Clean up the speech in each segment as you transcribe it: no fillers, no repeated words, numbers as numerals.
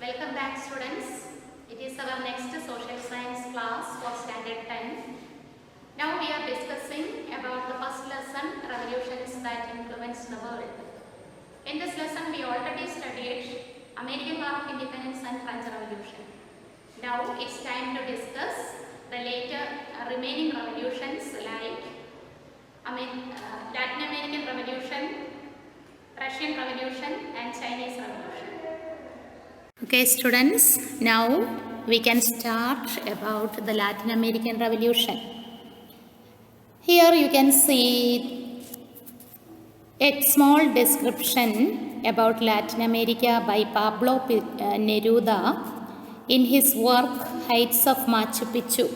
Welcome back, students. It is our next social science class for standard 10. Now we are discussing about the first lesson, revolutions that influenced the world. In this lesson we already studied American War of Independence and French Revolution. Now it's time to discuss the later remaining revolutions like Latin American Revolution, Russian Revolution and Chinese Revolution. Okay, students, now we can start about the Latin American Revolution. Here you can see a small description about Latin America by Pablo Neruda in his work Heights of Machu Picchu.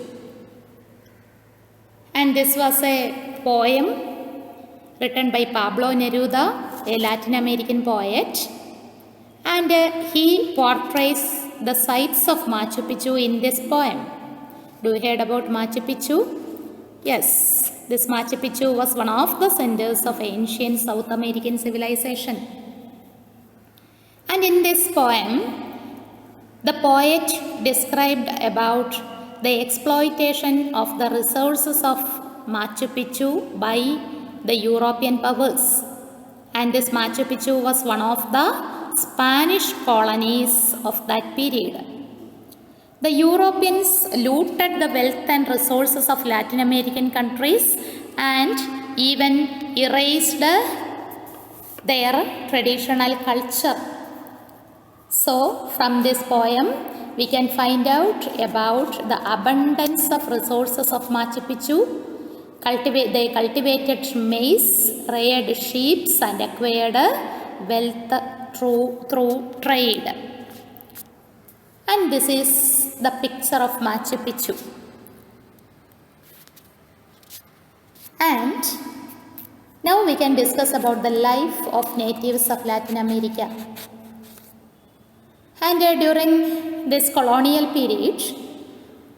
And this was a poem written by Pablo Neruda, a Latin American poet. And he portrays the sites of Machu Picchu in this poem. Do you heard about Machu Picchu? Yes, this Machu Picchu was one of the centers of ancient South American civilization. And in this poem, the poet described about the exploitation of the resources of Machu Picchu by the European powers. And this Machu Picchu was one of the Spanish colonies of that period. The Europeans looted the wealth and resources of Latin American countries and even erased their traditional culture. So, from this poem, we can find out about the abundance of resources of Machu Picchu. They cultivated maize, reared sheep and acquired wealth through trade. And this is the picture of Machu Picchu. And now we can discuss about the life of natives of Latin America. And during this colonial period,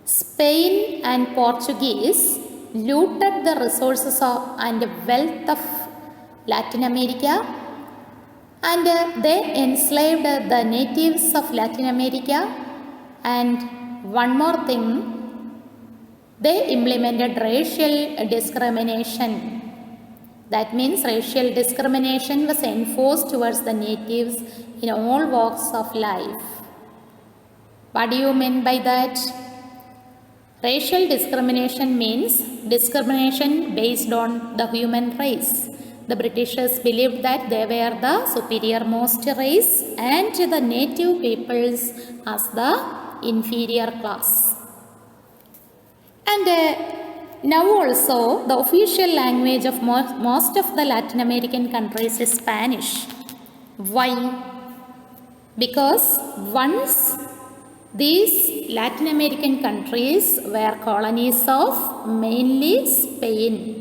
Spain and Portuguese looted the resources and wealth of Latin America, and they enslaved the natives of Latin America. And one more thing, they implemented racial discrimination. That means racial discrimination was enforced towards the natives in all walks of life. What do you mean by that? Racial discrimination means discrimination based on the human race. The Britishers believed that they were the superior-most race and the native peoples as the inferior class. And now also the official language of most of the Latin American countries is Spanish. Why? Because once these Latin American countries were colonies of mainly Spain.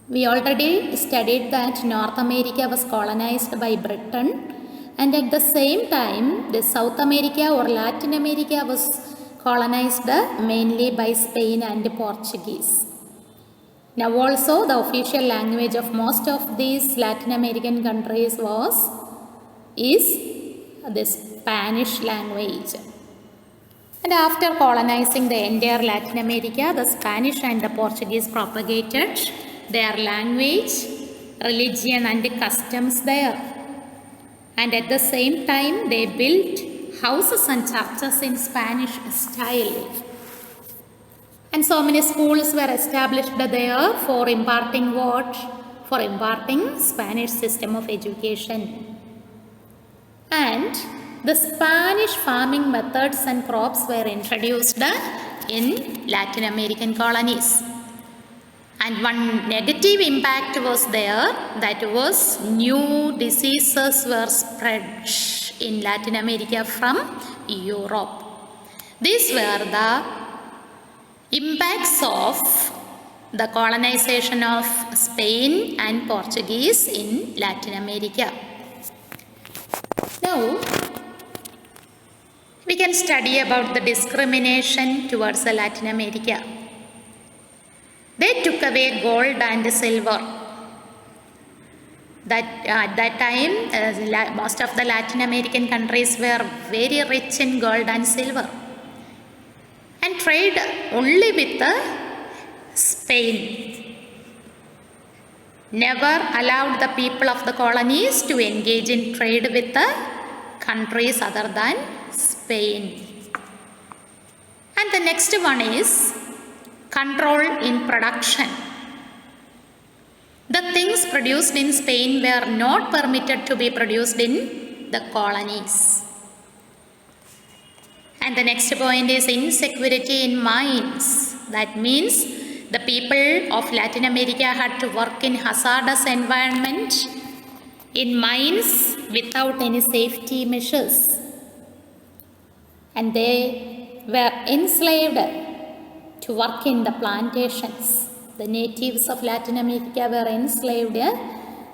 We already studied that North America was colonized by Britain, and at the same time the South America or Latin America was colonized mainly by Spain and Portuguese. Now also the official language of most of these Latin American countries is the Spanish language. And after colonizing the entire Latin America, the Spanish and the Portuguese propagated their language, religion and customs there. And at the same time, they built houses and churches in Spanish style. And so many schools were established there for imparting what? For imparting Spanish system of education. And the Spanish farming methods and crops were introduced in Latin American colonies. And one negative impact was there, that was new diseases were spread in Latin America from Europe. These were the impacts of the colonization of Spain and Portuguese in Latin America. Now, we can study about the discrimination towards the Latin America. They took away gold and silver. That at that time most of the Latin American countries were very rich in gold and silver and trade only with the Spain. Never allowed the people of the colonies to engage in trade with the countries other than Spain. And the next one is control in production. The things produced in Spain were not permitted to be produced in the colonies. And the next point is insecurity in mines. That means the people of Latin America had to work in hazardous environment in mines without any safety measures. And they were enslaved to work in the plantations. The natives of Latin America were enslaved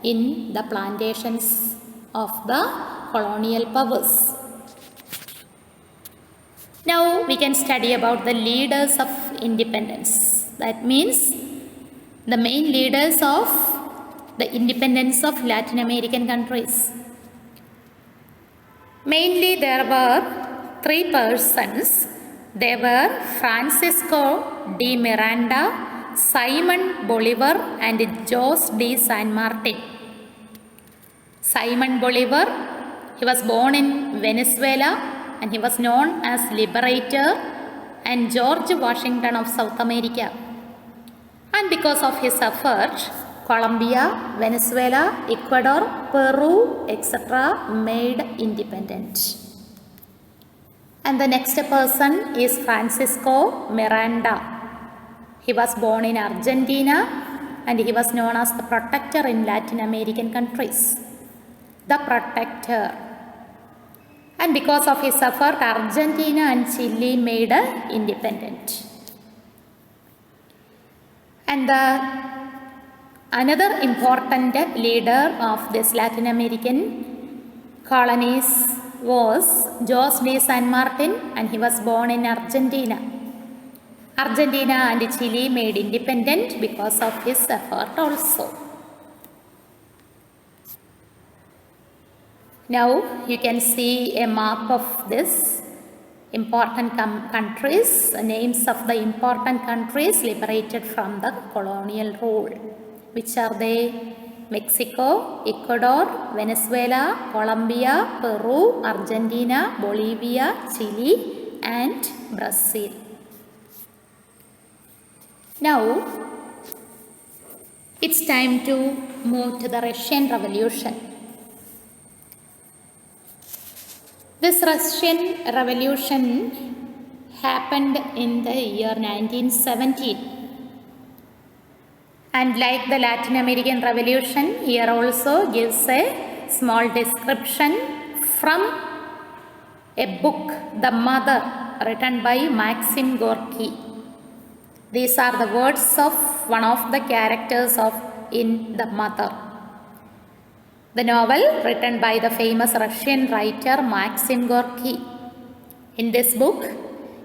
in the plantations of the colonial powers. Now we can study about the leaders of independence. That means the main leaders of the independence of Latin American countries. Mainly there were three persons. They were Francisco de Miranda, Simon Bolivar and Jose de San Martin. Simon Bolivar, he was born in Venezuela and he was known as Liberator and George Washington of South America. And because of his effort, Colombia, Venezuela, Ecuador, Peru, etc. made independent. And the next person is Francisco Miranda. He was born in Argentina and he was known as the protector in Latin American countries. The protector. And because of his effort, Argentina and Chile made independent. And another important leader of this Latin American colonies was Jose de San Martin and he was born in Argentina. Argentina and Chile made independent because of his effort also. Now you can see a map of this important countries, names of the important countries liberated from the colonial rule. Which are they? Mexico, Ecuador, Venezuela, Colombia, Peru, Argentina, Bolivia, Chile and Brazil. Now it's time to move to the Russian Revolution. This Russian Revolution happened in the year 1917. And like the Latin American Revolution, here also gives a small description from a book, The Mother, written by Maxim Gorky. These are the words of one of the characters in The Mother. The novel written by the famous Russian writer Maxim Gorky. In this book,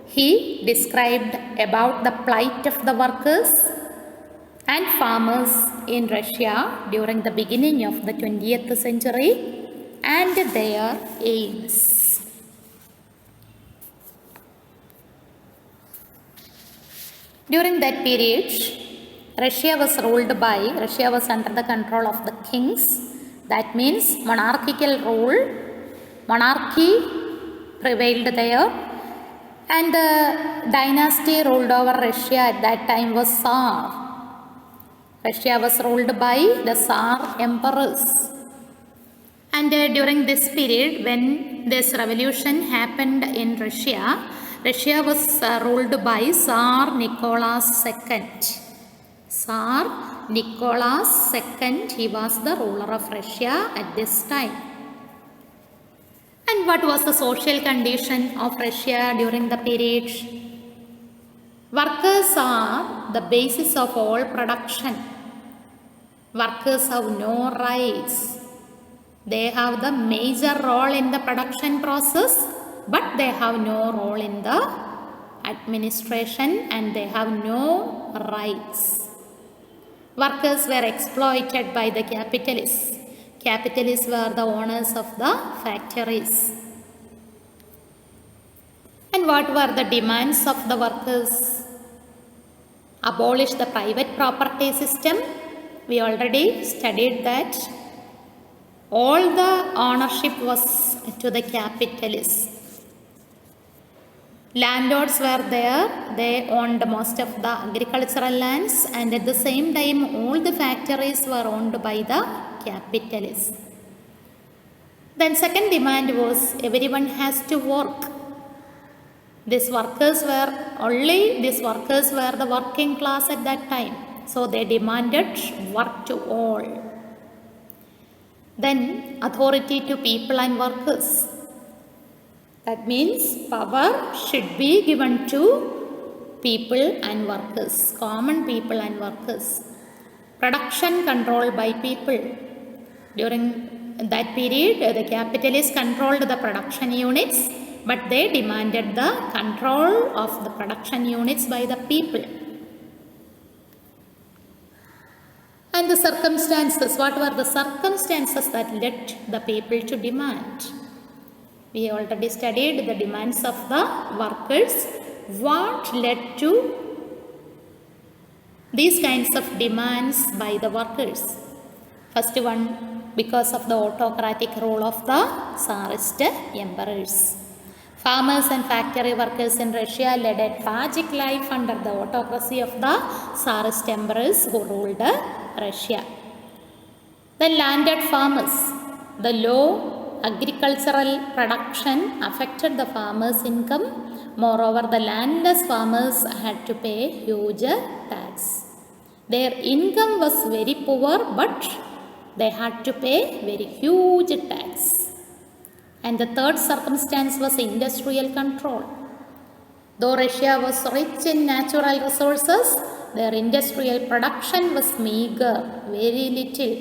he described about the plight of the workers and farmers in Russia during the beginning of the 20th century and their aims. During that period, Russia was under the control of the kings. That means monarchical rule, monarchy prevailed there, and the dynasty ruled over Russia at that time was Tsar. Russia was ruled by the Tsar emperors. And during this period, when this revolution happened in Russia, Russia was ruled by Tsar Nicholas II. Tsar Nicholas II, he was the ruler of Russia at this time. And what was the social condition of Russia during the period? Workers are the basis of all production. Workers have no rights. They have the major role in the production process, but they have no role in the administration and they have no rights. Workers were exploited by the capitalists. Capitalists were the owners of the factories. And what were the demands of the workers? Abolish the private property system. We already studied that. All the ownership was to the capitalists. Landlords were there. They owned most of the agricultural lands, and at the same time all the factories were owned by the capitalists. Then second demand was everyone has to work. These workers were the working class at that time. So they demanded work to all. Then authority to people and workers. That means power should be given to people and workers, common people and workers. Production controlled by people. During that period, the capitalists controlled the production units, but they demanded the control of the production units by the people. And the circumstances, what were the circumstances that led the people to demand? We already studied the demands of the workers. What led to these kinds of demands by the workers? First one, because of the autocratic rule of the Tsarist emperors. Farmers and factory workers in Russia led a tragic life under the autocracy of the Tsarist emperors who ruled Russia. The landed farmers. The low agricultural production affected the farmers' income. Moreover, the landless farmers had to pay huge tax. Their income was very poor, but they had to pay very huge tax. And the third circumstance was industrial control. Though Russia was rich in natural resources, their industrial production was meager, very little.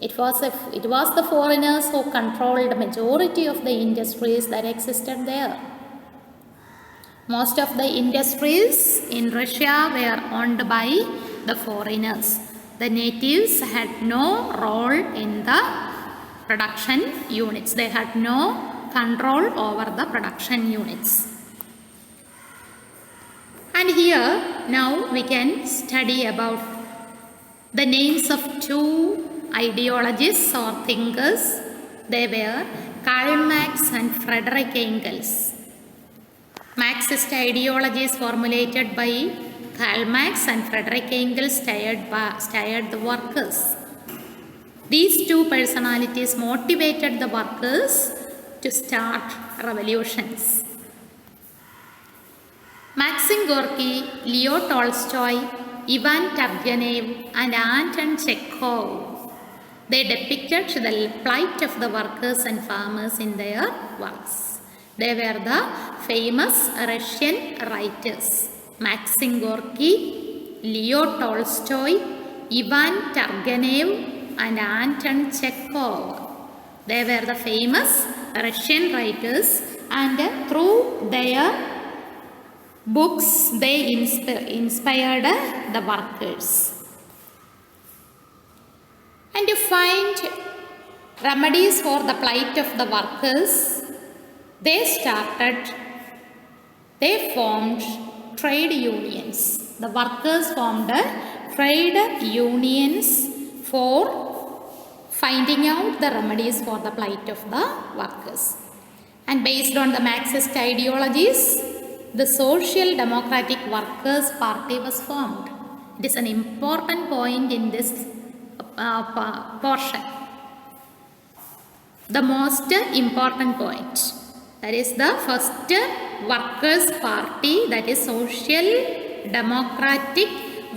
It was the foreigners who controlled the majority of the industries that existed there. Most of the industries in Russia were owned by the foreigners. The natives had no role in the production units. They had no control over the production units. And here now we can study about the names of two ideologists or thinkers. They were Karl Marx and Friedrich Engels. Marxist ideology is formulated by Karl Marx and Friedrich Engels steered the workers. These two personalities motivated the workers to start revolutions. Maxim Gorky, Leo Tolstoy, Ivan Turgenev and Anton Chekhov, they depicted the plight of the workers and farmers in their works. They were the famous Russian writers. Maxim Gorky, Leo Tolstoy, Ivan Turgenev and Anton Chekhov. They were the famous Russian writers, and through their books they inspired the workers. And to find remedies for the plight of the workers, they formed trade unions. The workers formed trade unions for finding out the remedies for the plight of the workers. And based on the Marxist ideologies, the Social Democratic Workers' Party was formed. It is an important point in this portion. The most important point, that is the first Workers' Party, that is Social Democratic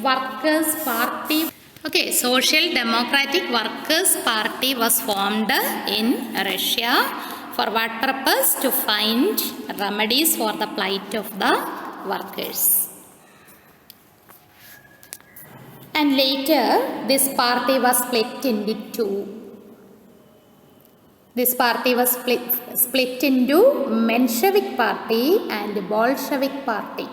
Workers' Party. Okay, Social Democratic Workers' Party was formed in Russia. For what purpose? To find remedies for the plight of the workers. And later, this party was split into two. This party was split into Menshevik Party and Bolshevik Party.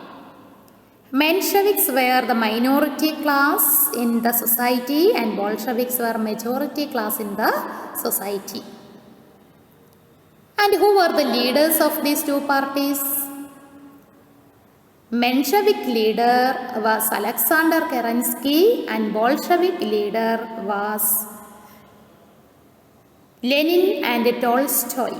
Mensheviks were the minority class in the society and Bolsheviks were majority class in the society. And who were the leaders of these two parties? Menshevik leader was Alexander Kerensky and Bolshevik leader was Lenin and Tolstoy.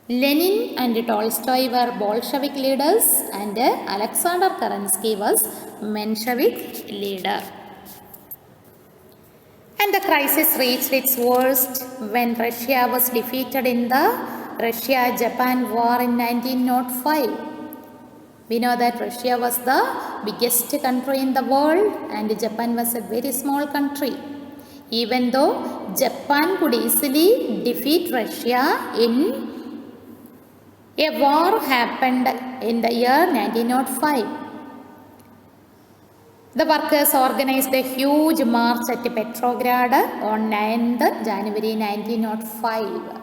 Lenin and Tolstoy were Bolshevik leaders and Alexander Kerensky was Menshevik leader. And the crisis reached its worst when Russia was defeated in the Russia-Japan War in 1905. We know that Russia was the biggest country in the world and Japan was a very small country. Even though Japan could easily defeat Russia in a war happened in the year 1905. The workers organized a huge march at Petrograd on 9th January 1905.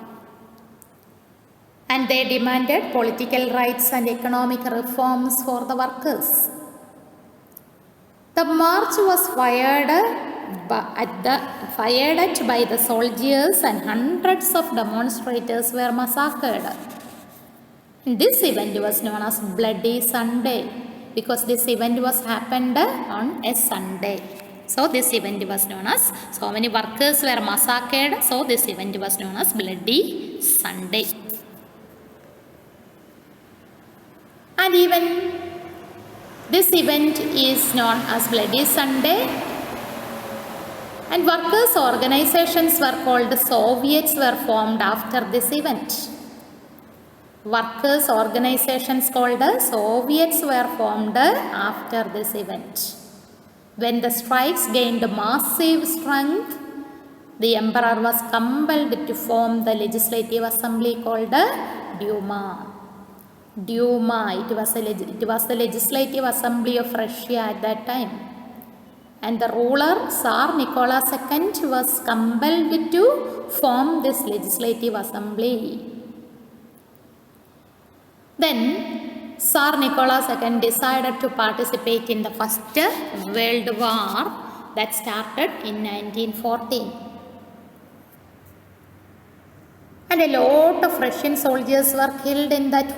And they demanded political rights and economic reforms for the workers. The march was fired at by the soldiers and hundreds of demonstrators were massacred. This event was known as Bloody Sunday because this event was happened on a Sunday. So this event was known as, so many workers were massacred, so this event was known as Bloody Sunday. And even this event is known as Bloody Sunday. And workers' organizations were called Soviets were formed after this event. Workers' organizations called Soviets were formed after this event. When the strikes gained massive strength, the emperor was compelled to form the legislative assembly called Duma. It was the legislative assembly of Russia at that time. And the ruler, Tsar Nicholas II, was compelled to form this legislative assembly. Then, Tsar Nicholas II decided to participate in the First World War that started in 1914. And a lot of Russian soldiers were killed in that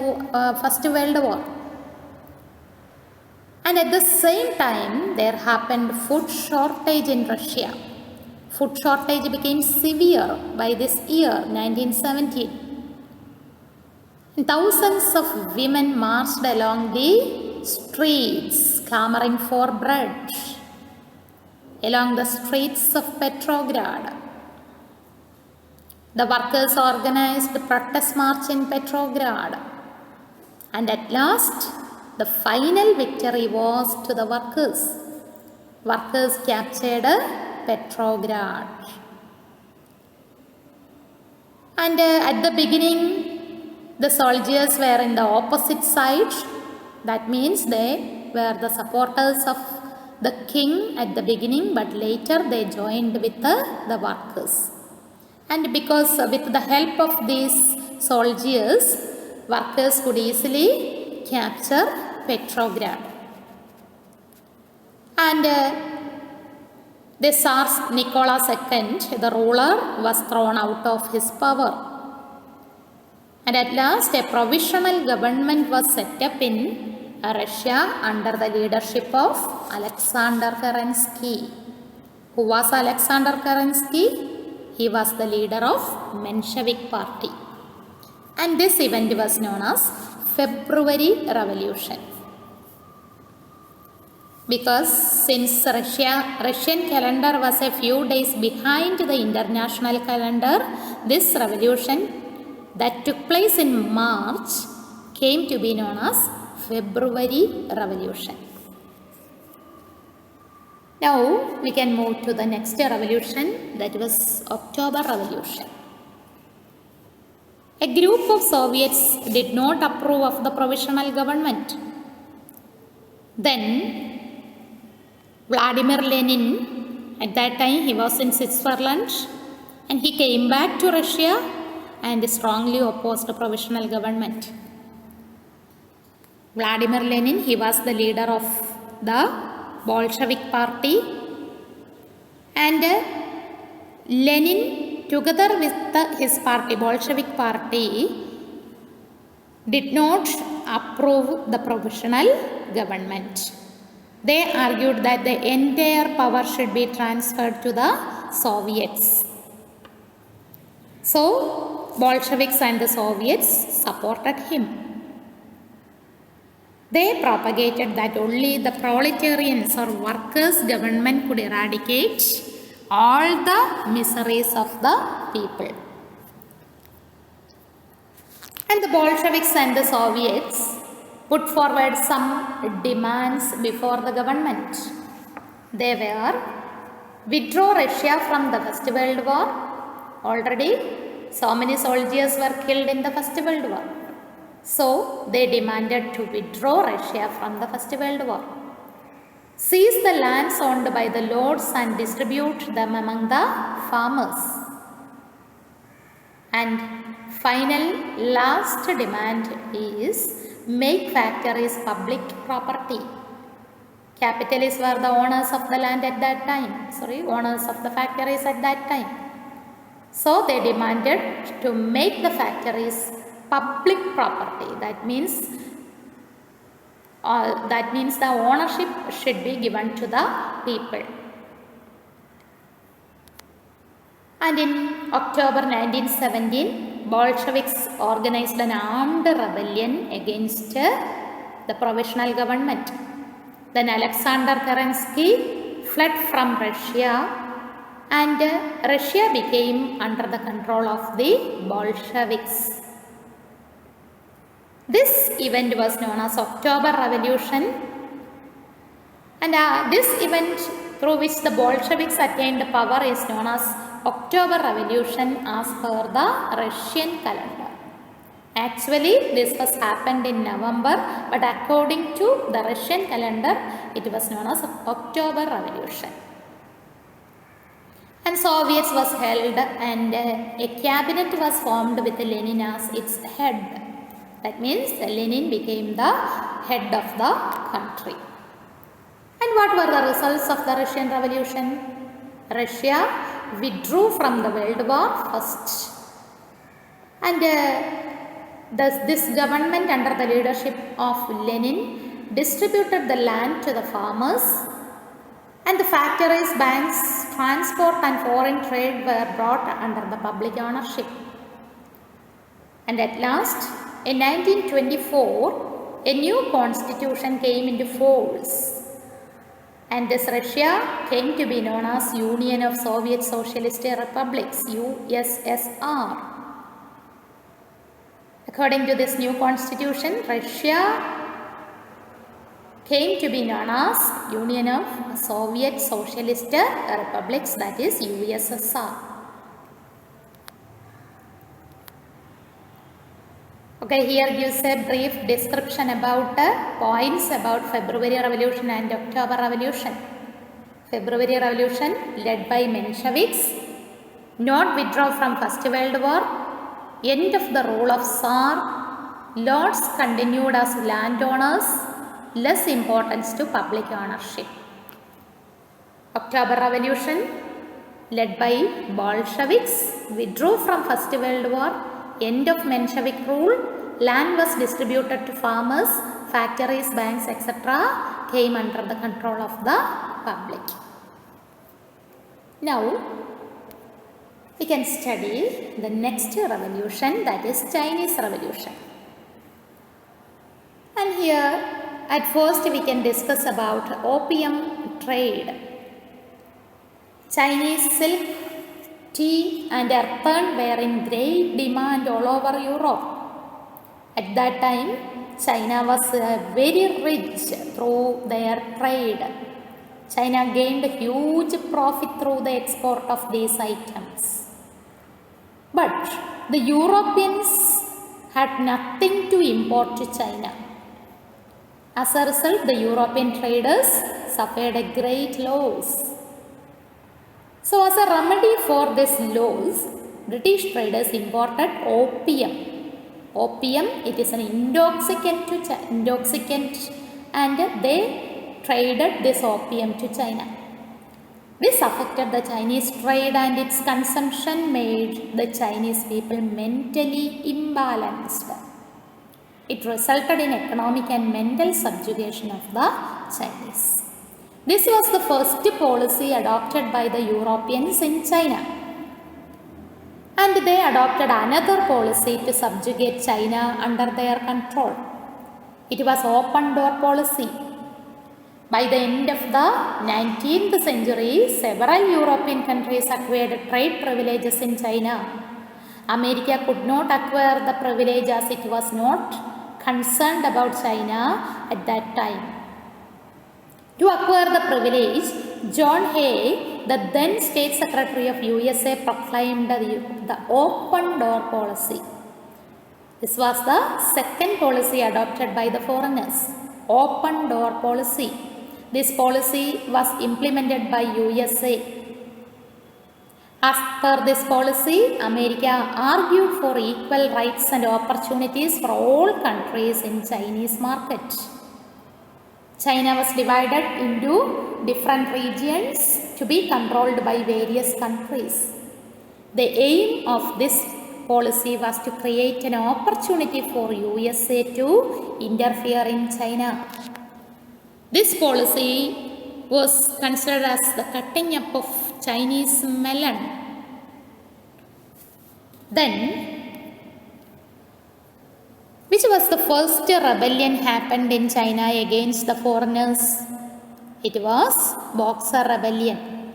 First World War. And at the same time, there happened food shortage in Russia. Food shortage became severe by this year, 1917. Thousands of women marched along the streets, clamoring for bread, along the streets of Petrograd. The workers organized a protest march in Petrograd. And at last, the final victory was to the workers. Workers captured Petrograd. And at the beginning, the soldiers were in the opposite side. That means they were the supporters of the king at the beginning, but later they joined with the workers. And because with the help of these soldiers, workers could easily capture Petrograd. And the Tsar Nicholas II, the ruler, was thrown out of his power. And at last a provisional government was set up in Russia under the leadership of Alexander Kerensky. Who was Alexander Kerensky? He was the leader of Menshevik party. And this event was known as February Revolution. Because since Russian calendar was a few days behind the international calendar, this revolution that took place in March came to be known as February Revolution. Now we can move to the next revolution, that was October Revolution. A group of Soviets did not approve of the provisional government. Then Vladimir Lenin, at that time he was in Switzerland, and he came back to Russia and strongly opposed the provisional government. Vladimir Lenin, he was the leader of the Bolshevik party, and Lenin, together with his party, Bolshevik party, did not approve the provisional government. They argued that the entire power should be transferred to the Soviets. So, Bolsheviks and the Soviets supported him. They propagated that only the proletarians or workers' government could eradicate all the miseries of the people. And the Bolsheviks and the Soviets put forward some demands before the government. They were withdraw Russia from the First World War. Already so many soldiers were killed in the First World War. So they demanded to withdraw Russia from the First World War. Seize the lands owned by the lords and distribute them among the farmers. And final last demand is make factories public property. Capitalists were the owners of the land at that time. Owners of the factories at that time. So they demanded to make the factories public property. That means the ownership should be given to the people. And in October 1917, Bolsheviks organized an armed rebellion against the provisional government. Then Alexander Kerensky fled from Russia, and Russia became under the control of the Bolsheviks. This event was known as October Revolution, and this event through which the Bolsheviks attained power is known as October Revolution as per the Russian calendar. Actually, this was happened in November, but according to the Russian calendar, it was known as October Revolution. And Soviets was held, and a cabinet was formed with Lenin as its head. That means Lenin became the head of the country. And what were the results of the Russian Revolution? Russia withdrew from the World War first. And this government under the leadership of Lenin distributed the land to the farmers, and the factories, banks, transport and foreign trade were brought under the public ownership. And at last, in 1924, a new constitution came into force, and this Russia came to be known as Union of Soviet Socialist Republics, USSR. According to this new constitution, Russia came to be known as Union of Soviet Socialist Republics, that is USSR. Okay, here gives a brief description about points about February Revolution and October Revolution. February Revolution led by Mensheviks, not withdraw from First World War, end of the rule of Tsar, lords continued as landowners, less importance to public ownership. October Revolution led by Bolsheviks, withdrew from First World War, end of Menshevik rule, land was distributed to farmers, factories, banks, etc. came under the control of the public. Now, we can study the next revolution, that is Chinese Revolution. And here, at first we can discuss about opium trade. Chinese silk, tea and earthen were in great demand all over Europe. At that time, China was very rich through their trade. China gained huge profit through the export of these items. But the Europeans had nothing to import to China. As a result, the European traders suffered a great loss. So, as a remedy for this loss, British traders imported opium. Opium, it is an intoxicant and they traded this opium to China. This affected the Chinese trade and its consumption made the Chinese people mentally imbalanced. It resulted in economic and mental subjugation of the Chinese. This was the first policy adopted by the Europeans in China. And they adopted another policy to subjugate China under their control. It was open door policy. By the end of the 19th century, several European countries acquired trade privileges in China. America could not acquire the privilege as it was not concerned about China at that time. To acquire the privilege, John Hay, the then State Secretary of USA, proclaimed the open door policy. This was the second policy adopted by the foreigners, open door policy. This policy was implemented by USA. As per this policy, America argued for equal rights and opportunities for all countries in Chinese market. China was divided into different regions to be controlled by various countries. The aim of this policy was to create an opportunity for USA to interfere in China. This policy was considered as the cutting up of Chinese melon. Then, which was the first rebellion happened in China against the foreigners? It was Boxer Rebellion.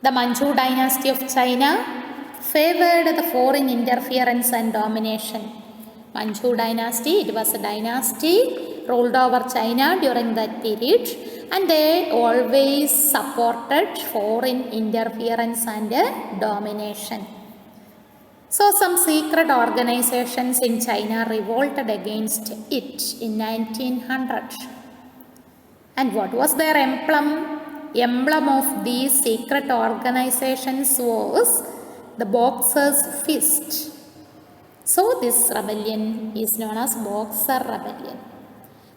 The Manchu dynasty of China favored the foreign interference and domination. Manchu dynasty, it was a dynasty ruled over China during that period, and they always supported foreign interference and domination. So some secret organizations in China revolted against it in 1900. And what was their emblem? Emblem of these secret organizations was the Boxer's fist. So this rebellion is known as Boxer Rebellion.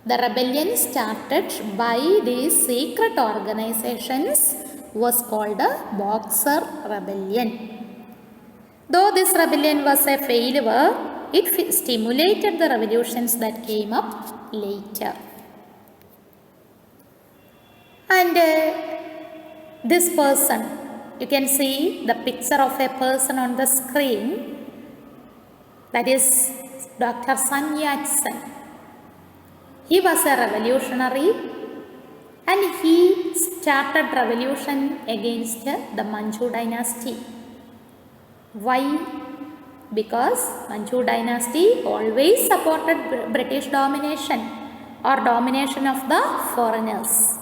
The rebellion started by these secret organizations was called a Boxer Rebellion. Though this rebellion was a failure, it stimulated the revolutions that came up later. And this person, you can see the picture of a person on the screen, that is Dr. Sun Yat-sen. He was a revolutionary and he started revolution against the Manchu dynasty. Why? Because Manchu dynasty always supported British domination or domination of the foreigners.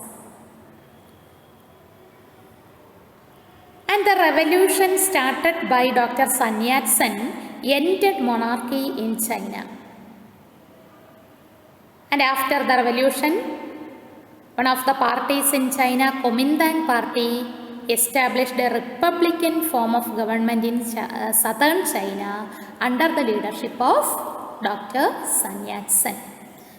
And the revolution started by Dr. Sun Yat-sen ended monarchy in China. And after the revolution, one of the parties in China, Kuomintang party, established a republican form of government in southern China under the leadership of Dr. Sun Yat-sen.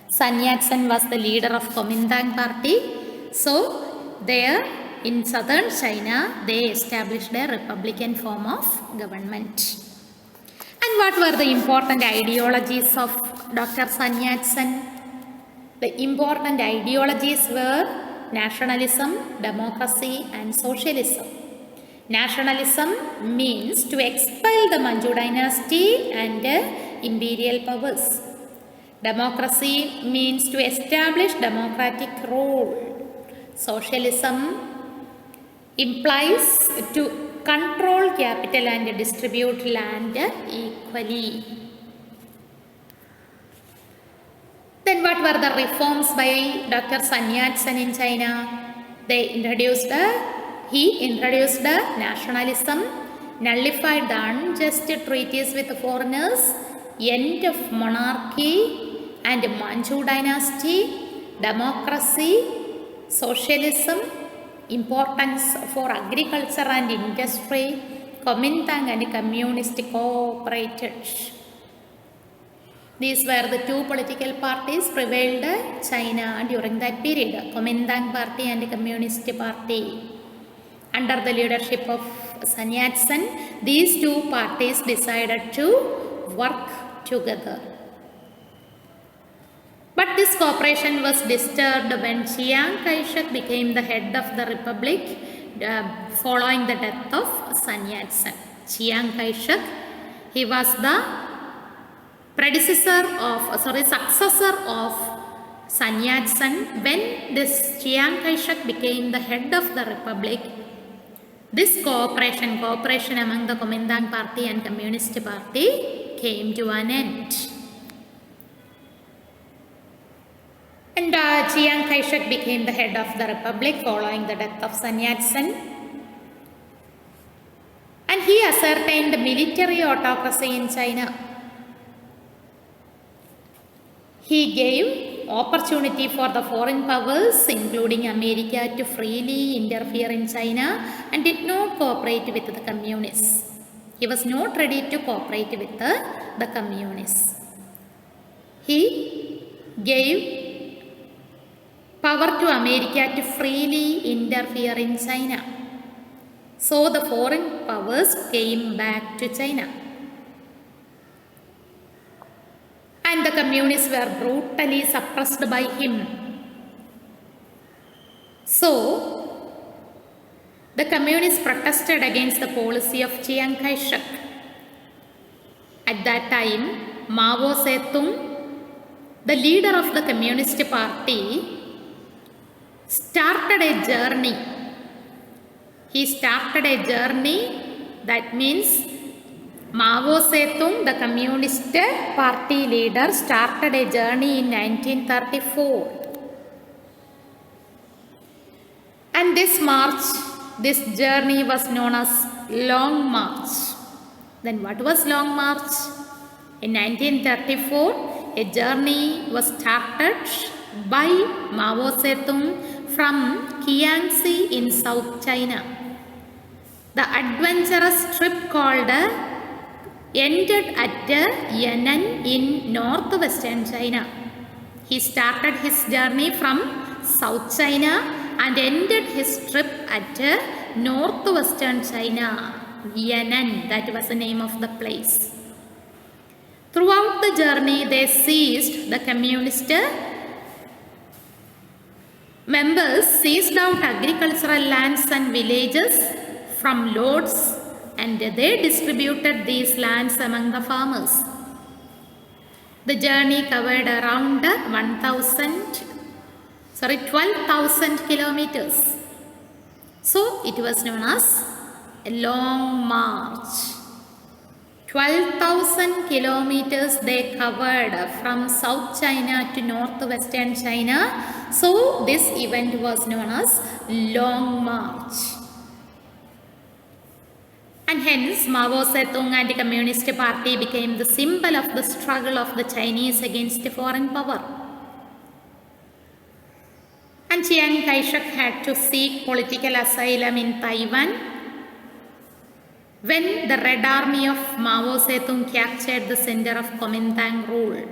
Sun Yat-sen was the leader of Kuomintang party. So there in southern China, they established a republican form of government. And what were the important ideologies of Dr. Sun Yat-sen? The important ideologies were nationalism, democracy and socialism. Nationalism means to expel the Manchu dynasty and imperial powers. Democracy means to establish democratic rule. Socialism implies to control capital and distribute land equally. Then what were the reforms by Dr. Sun Yat-sen in China? He introduced nationalism, nullified the unjust treaties with the foreigners, end of monarchy and Manchu dynasty, democracy, socialism, importance for agriculture and industry, Kuomintang and communist cooperated. These were the two political parties prevailed China during that period, Kuomintang Party and Communist Party. Under the leadership of Sun Yat-sen, these two parties decided to work together. But this cooperation was disturbed when Chiang Kai-shek became the head of the republic following the death of Sun Yat-sen. Chiang Kai-shek, he was the successor of Sun Yat-sen. When this Chiang Kai-shek became the head of the republic, this cooperation among the Kuomintang Party and Communist Party came to an end. And Chiang Kai-shek became the head of the republic following the death of Sun Yat-sen. And he ascertained military autocracy in China. He gave opportunity for the foreign powers, including America, to freely interfere in China and did not cooperate with the communists. He was not ready to cooperate with the communists. He gave power to America to freely interfere in China. So the foreign powers came back to China. And the communists were brutally suppressed by him. So the communists protested against the policy of Chiang Kai-shek. At that time, Mao Zedong, the leader of the Communist Party, started a journey. He started a journey, that means Mao Zedong, the Communist Party leader, started a journey in 1934. And this journey was known as Long March. Then what was Long March? In 1934, a journey was started by Mao Zedong from Jiangxi in South China. The adventurous trip called ended at Yan'an in northwestern China. He started his journey from South China and ended his trip at northwestern China, Yan'an, that was the name of the place. Throughout the journey, they seized, the communist members seized out agricultural lands and villages from lords, and they distributed these lands among the farmers. The journey covered around 12,000 kilometers. So it was known as a long march. 12,000 kilometers they covered from South China to northwestern China. So this event was known as Long March. And hence Mao Zedong and the Communist Party became the symbol of the struggle of the Chinese against foreign power. And Chiang Kai-shek had to seek political asylum in Taiwan when the Red Army of Mao Zedong captured the center of Kuomintang rule.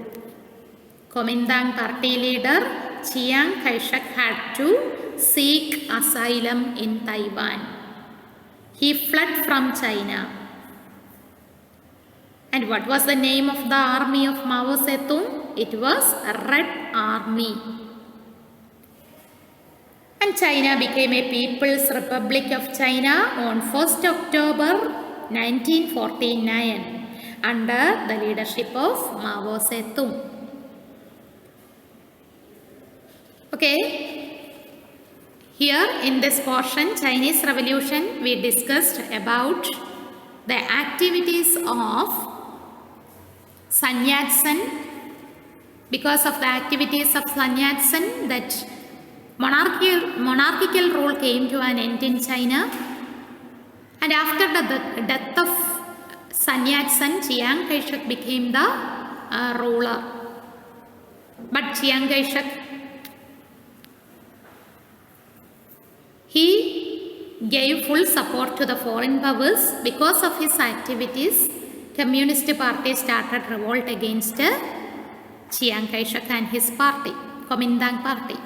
Kuomintang Party leader Chiang Kai-shek had to seek asylum in Taiwan. He fled from China. And what was the name of the army of Mao Zedong? It was Red Army. And China became a People's Republic of China on 1st October 1949 under the leadership of Mao Zedong. Okay. Here in this portion, Chinese Revolution, we discussed about the activities of Sun Yat-sen. Because of the activities of Sun Yat-sen, that monarchical rule came to an end in China. And after the death of Sun Yat-sen, Chiang Kai-shek became the ruler. But Chiang Kai-shek, he gave full support to the foreign powers. Because of his activities, Communist Party started revolt against Chiang Kai-shek and his party, Kuomintang party.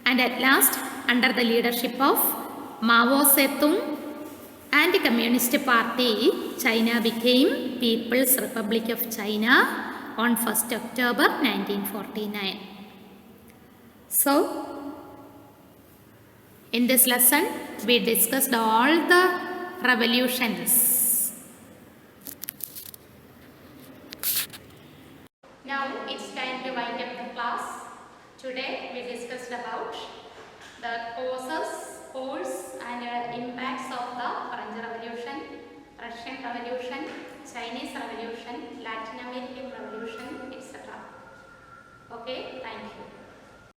And at last, under the leadership of Mao Zedong and the Communist Party, China became People's Republic of China on 1st October 1949. So, in this lesson, we discussed all the revolutions. Now, it's time to wind up the class. Today, we discussed about the causes and impacts of the French Revolution, Russian Revolution, Chinese Revolution, Latin American Revolution, etc. Okay, thank you.